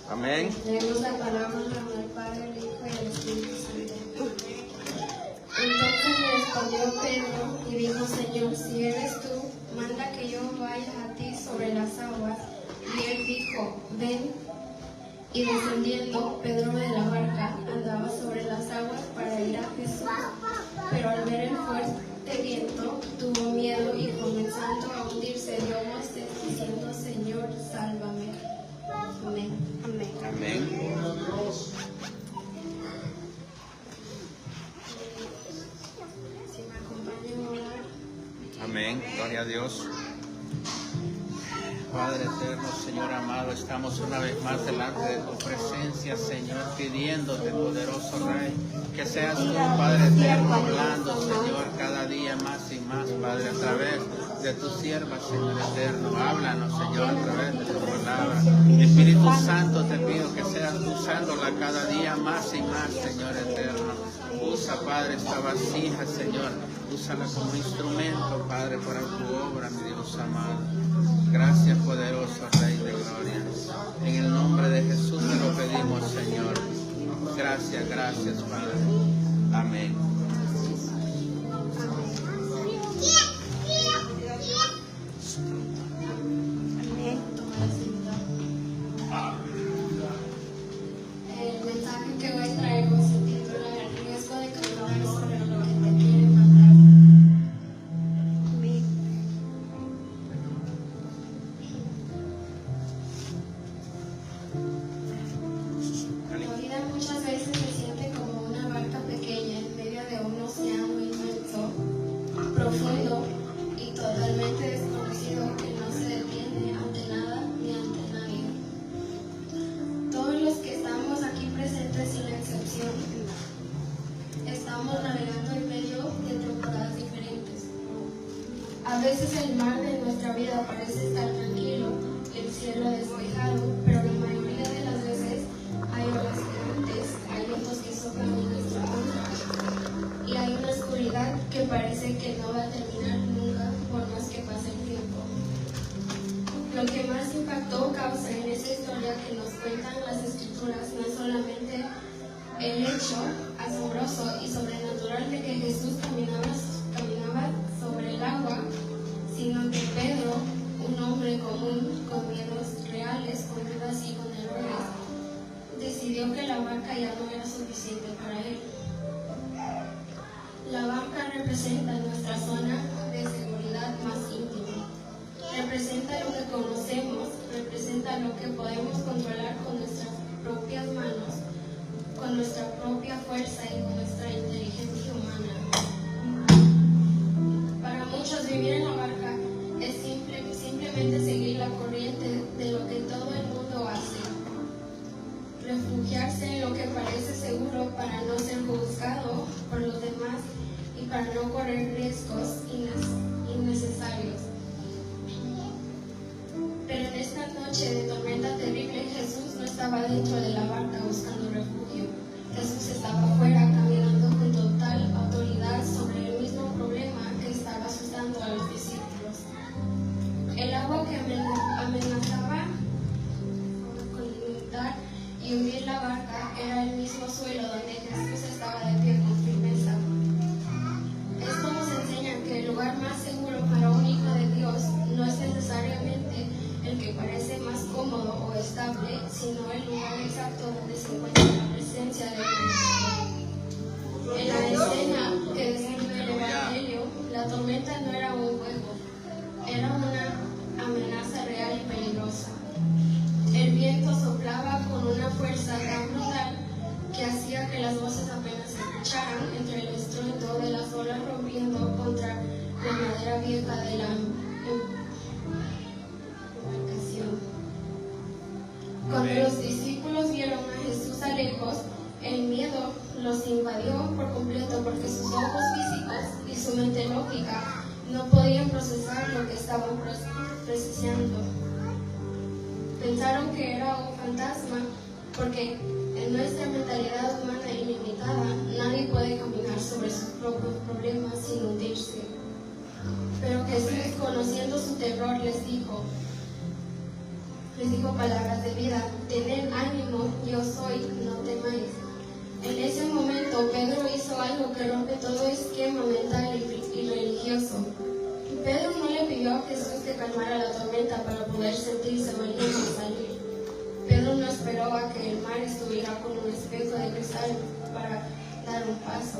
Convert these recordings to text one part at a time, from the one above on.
Amén. Leemos la palabra del Padre, el Hijo y el Espíritu Santo. Entonces le respondió Pedro y dijo: Señor, si eres tú, manda que yo vaya a ti sobre las aguas. Y él dijo: Ven. Y descendiendo, Pedro de la barca andaba sobre las aguas para ir a Jesús. Pero al ver el fuerte viento, tuvo miedo y comenzando a hundirse, dio voces diciendo: Señor, sálvame. Amén. Amén. Amén. Si me acompañan a orar. Amén. Gloria a Dios. Padre eterno, Señor amado, estamos una vez más delante de tu presencia, Señor, pidiéndote, poderoso Rey, que seas tú, Padre eterno, hablando, Señor, cada día más y más, Padre, a través de tu sierva, Señor eterno. Háblanos, Señor, a través de tu palabra. Espíritu Santo, te pido que seas usándola cada día más y más, Señor eterno. Usa, Padre, esta vasija, Señor. Úsala como instrumento, Padre, para tu obra, mi Dios amado. Gracias, poderoso Rey de Gloria. En el nombre de Jesús te lo pedimos, Señor. Gracias, gracias, Padre. Amén. El mensaje que hoy traigo se titula El riesgo de caminar sobre lo que te quiere matar. La vida muchas veces se siente como una barca pequeña en medio de un océano inmenso, profundo y totalmente desconocido que no se detiene ante nada ni ante nadie. Todos los que estamos aquí presentes sin excepción, estamos navegando en medio de temporadas diferentes. A veces el mar de nuestra vida parece estar tranquilo, el cielo despejado, pero la mayoría de las veces hay olas gigantes, hay vientos que soplan en nuestra contra y hay una oscuridad que parece que no va a terminar nunca por más que pase el tiempo. Lo que más impacto causa en esa historia que nos cuentan las escrituras no es solamente el hecho asombroso y sobrenatural de que Jesús caminaba sobre el agua, sino que Pedro, un hombre común con miedos reales, con dudas y con errores, decidió que la barca ya no era suficiente para él. La barca representa nuestra zona de seguridad más íntima. Representa lo que conocemos, representa lo que podemos controlar con nuestras propias manos, con nuestra propia fuerza y con nuestra inteligencia humana. Para muchos vivir en la barca es simplemente seguir la corriente de lo que todo el mundo hace. Refugiarse en lo que parece seguro para no ser juzgado por los demás y para no correr riesgos innecesarios. Pero en esta noche de tormenta terrible, Jesús no estaba dentro de la barca buscando refugio. Jesús estaba afuera caminando con total autoridad sobre el mismo problema que estaba asustando a los discípulos. El agua que amenazaba con inundar y hundir la barca era el mismo suelo donde Jesús estaba de pie con firmeza. Esto nos enseña que el lugar más seguro para un hijo de Dios no es necesariamente el que parece más cómodo o estable, sino el lugar exacto donde se encuentra la presencia de Cristo. En la escena que describe el Evangelio, la tormenta no era un juego, era una amenaza real y peligrosa. El viento soplaba con una fuerza tan brutal que hacía que las voces apenas se escucharan entre el estruendo de las olas rompiendo contra la madera vieja de la embarcación. Cuando los discípulos vieron a Jesús a lejos, el miedo los invadió por completo porque sus ojos físicos y su mente lógica no podían procesar lo que estaban presenciando. Pensaron que era un fantasma porque en nuestra mentalidad humana ilimitada nadie puede caminar sobre sus propios problemas sin hundirse. Pero Jesús, conociendo su terror, les dijo: les dijo palabras de vida: tened ánimo, yo soy, no temáis. En ese momento Pedro hizo algo que rompe todo esquema mental y religioso. Pedro no le pidió a Jesús que calmara la tormenta para poder sentirse valiente y salir. Pedro no esperó a que el mar estuviera con un espejo de cristal para dar un paso.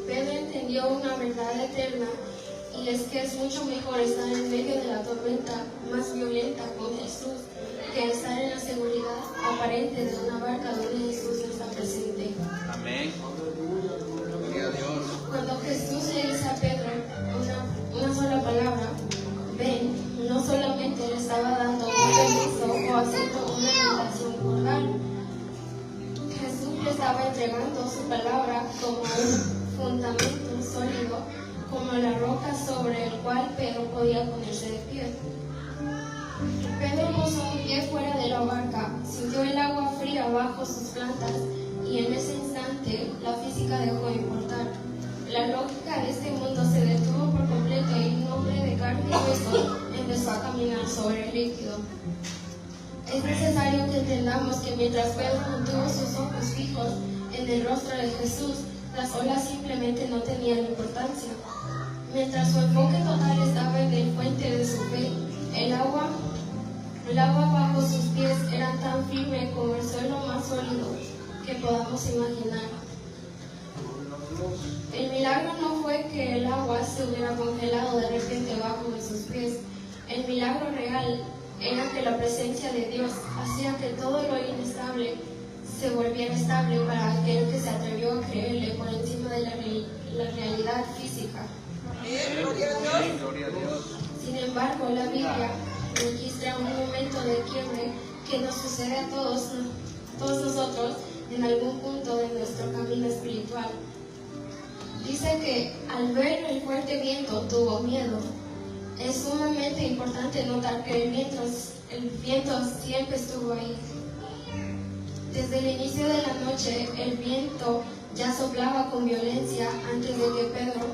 Pedro entendió una verdad eterna, y es que es mucho mejor estar en medio de la tormenta más violenta con Jesús que estar en la seguridad aparente de una barca donde Jesús no está presente. Amén. Gloria a Dios. Cuando Jesús le dice a Pedro una sola palabra, ven, no solamente le estaba dando un permiso o haciendo una invitación cordial. Jesús le estaba entregando su palabra como un fundamento sólido, como la roca sobre el cual Pedro podía ponerse de pie. Pedro puso un pie fuera de la barca, sintió el agua fría bajo sus plantas, y en ese instante la física dejó de importar. La lógica de este mundo se detuvo por completo y un hombre de carne y hueso empezó a caminar sobre el líquido. Es necesario que entendamos que mientras Pedro mantuvo sus ojos fijos en el rostro de Jesús, las olas simplemente no tenían importancia. Mientras su enfoque total estaba en el fuente de su fe, el agua bajo sus pies era tan firme como el suelo más sólido que podamos imaginar. El milagro no fue que el agua se hubiera congelado de repente bajo de sus pies. El milagro real era que la presencia de Dios hacía que todo lo inestable se volviera estable para aquel que se atrevió a creerle por encima de la realidad física. Gloria a Dios. Sin embargo, la Biblia registra un momento de quiebre que nos sucede a todos nosotros en algún punto de nuestro camino espiritual. Dice que al ver el fuerte viento tuvo miedo. Es sumamente importante notar que el viento siempre estuvo ahí. Desde el inicio de la noche, el viento ya soplaba con violencia antes de que Pedro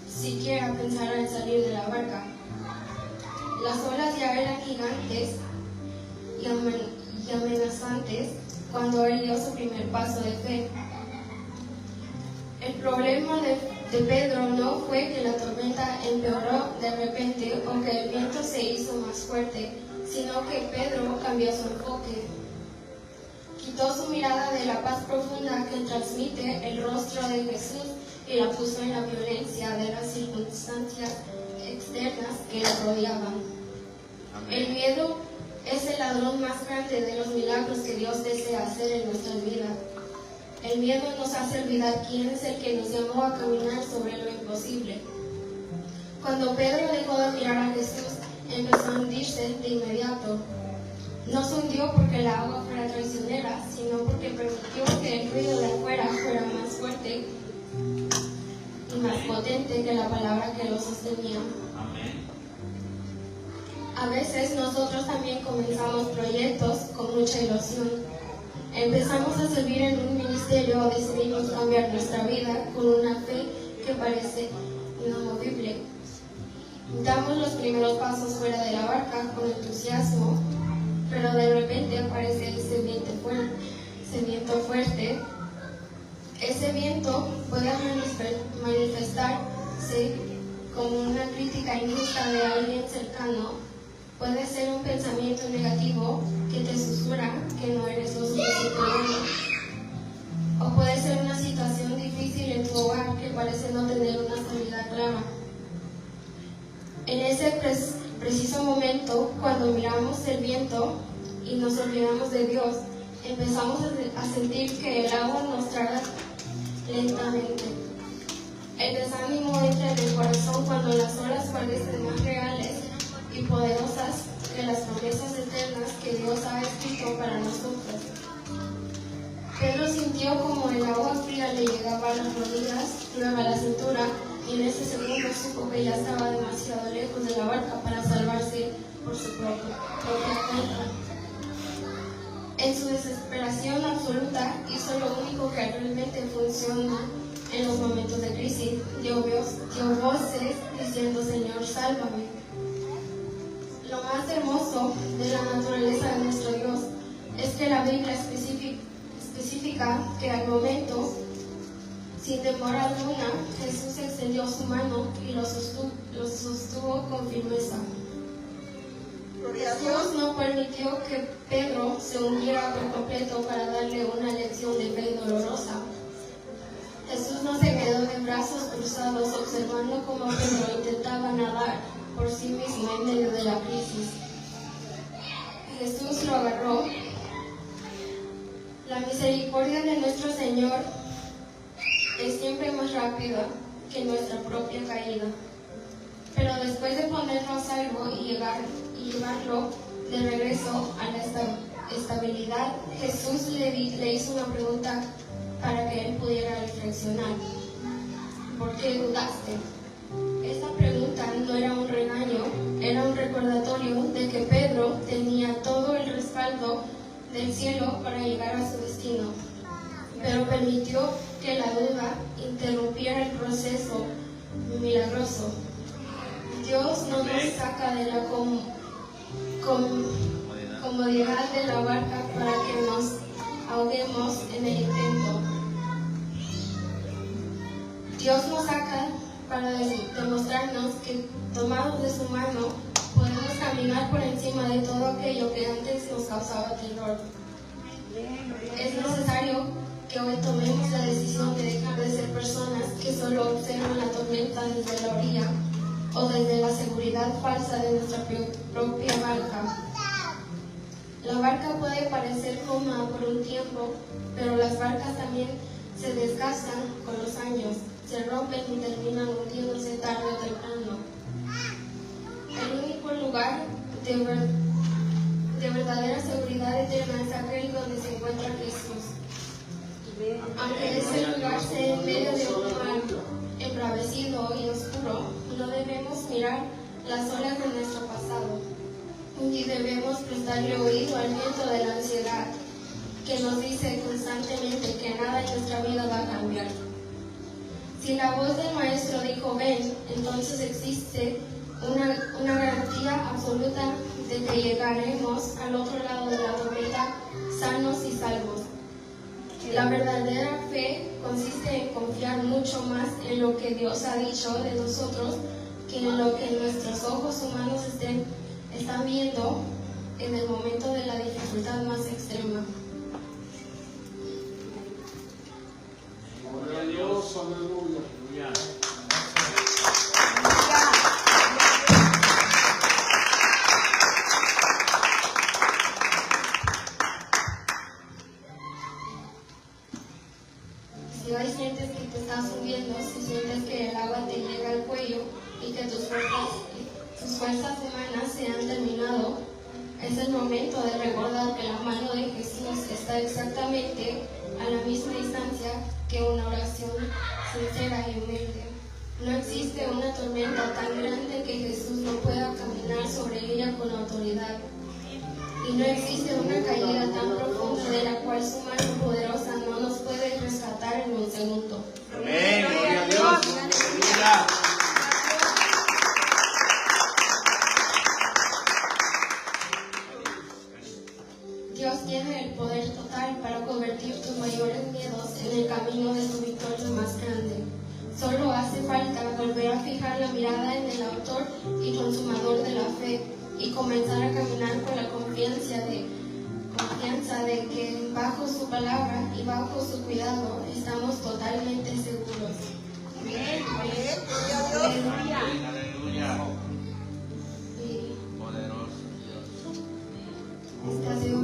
siquiera pensara en salir de la barca. Las olas ya eran gigantes y amenazantes cuando él dio su primer paso de fe. El problema de Pedro no fue que la tormenta empeoró de repente o que el viento se hizo más fuerte, sino que Pedro cambió su enfoque. Quitó su mirada de la paz profunda que transmite el rostro de Jesús y la puso en la violencia de las circunstancias externas que le rodeaban. Amén. El miedo es el ladrón más grande de los milagros que Dios desea hacer en nuestras vidas. El miedo nos hace olvidar quién es el que nos llamó a caminar sobre lo imposible. Cuando Pedro dejó de mirar a Jesús, empezó a hundirse de inmediato. No se hundió porque la agua fuera traicionera, sino porque permitió que el ruido de afuera fuera más fuerte y más potente que la palabra que lo sostenía. Amén. A veces nosotros también comenzamos proyectos con mucha ilusión. Empezamos a servir en un ministerio o decidimos cambiar nuestra vida con una fe que parece inamovible. Damos los primeros pasos fuera de la barca con entusiasmo, pero de repente aparece ese viento fuerte. Ese viento puede manifestarse como una crítica injusta de alguien cercano. Puede ser un pensamiento negativo que te susurra que no eres lo suficiente bueno. O puede ser una situación difícil en tu hogar que parece no tener una salida clara. En ese preciso momento, cuando miramos el viento y nos olvidamos de Dios, empezamos a sentir que el agua nos traga lentamente. El desánimo entra en el corazón cuando las olas parecen más reales y poderosas que las promesas eternas que Dios ha escrito para nosotros. Pedro sintió como el agua fría le llegaba a las rodillas, luego a la cintura, y en ese segundo supo que ya estaba demasiado lejos de la barca para salvarse por su propia cuenta. En su desesperación absoluta hizo lo único que realmente funciona en los momentos de crisis. Dio voces diciendo: Señor, sálvame. Lo más hermoso hermoso de la naturaleza de nuestro Dios es que la Biblia especifica que al momento, sin temor alguna, Jesús extendió su mano y lo sostuvo con firmeza. Jesús no permitió que Pedro se hundiera por completo para darle una lección de fe dolorosa. Jesús no se quedó de brazos cruzados observando cómo Pedro intentaba nadar por sí mismo en medio de la crisis. Jesús lo agarró. La misericordia de nuestro Señor es siempre más rápida que nuestra propia caída. Pero después de ponerlo a salvo y llevarlo de regreso a la estabilidad, Jesús le hizo una pregunta para que él pudiera reflexionar. ¿Por qué dudaste? Esta pregunta no era un regaño, era un recordatorio de que Pedro tenía todo el respaldo del cielo para llegar a su destino, pero permitió que la duda interrumpiera el proceso milagroso. Dios no nos saca de la comodidad de la barca para que nos ahoguemos en el intento. Dios nos saca para demostrarnos que, tomados de su mano, podemos caminar por encima de todo aquello que antes nos causaba terror. Es necesario que hoy tomemos la decisión de dejar de ser personas que solo observan la tormenta desde la orilla o desde la seguridad falsa de nuestra propia barca. La barca puede parecer cómoda por un tiempo, pero las barcas también se desgastan con los años, se rompen y terminan hundiéndose tarde o temprano. El único lugar de verdadera seguridad eterna es aquel donde se encuentra Jesús. Aunque ese lugar sea en medio de un mar embravecido y oscuro, no debemos mirar las olas de nuestro pasado, y debemos prestarle oído al viento de la ansiedad que nos dice constantemente que nada en nuestra vida va a cambiar. Si la voz del Maestro dijo ven, entonces existe una garantía absoluta de que llegaremos al otro lado de la tormenta sanos y salvos. La verdadera fe consiste en confiar mucho más en lo que Dios ha dicho de nosotros que en lo que nuestros ojos humanos están viendo en el momento de la dificultad más extrema. Gloria a Dios, aleluya. Si hoy sientes que te estás subiendo, si sientes que el agua te llega al cuello y que tus fuerzas humanas se han terminado, es el momento de recordar que la mano de Jesús está exactamente a la misma distancia que una oración sincera y humilde. No existe una tormenta tan grande que Jesús no pueda caminar sobre ella con autoridad. Y no existe una caída tan profunda de la cual su mano poderosa no nos puede rescatar en un segundo. Amén, gloria a Dios, aleluya. Dios tiene el poder total para convertir tus mayores miedos en el camino de tu victoria más grande. Solo hace falta volver a fijar la mirada en el autor y consumador de la fe y comenzar a caminar con la confianza de que bajo su palabra y bajo su cuidado estamos totalmente seguros. Amén, Aleluya. Aleluya. Y Poderoso Dios. esta ha sido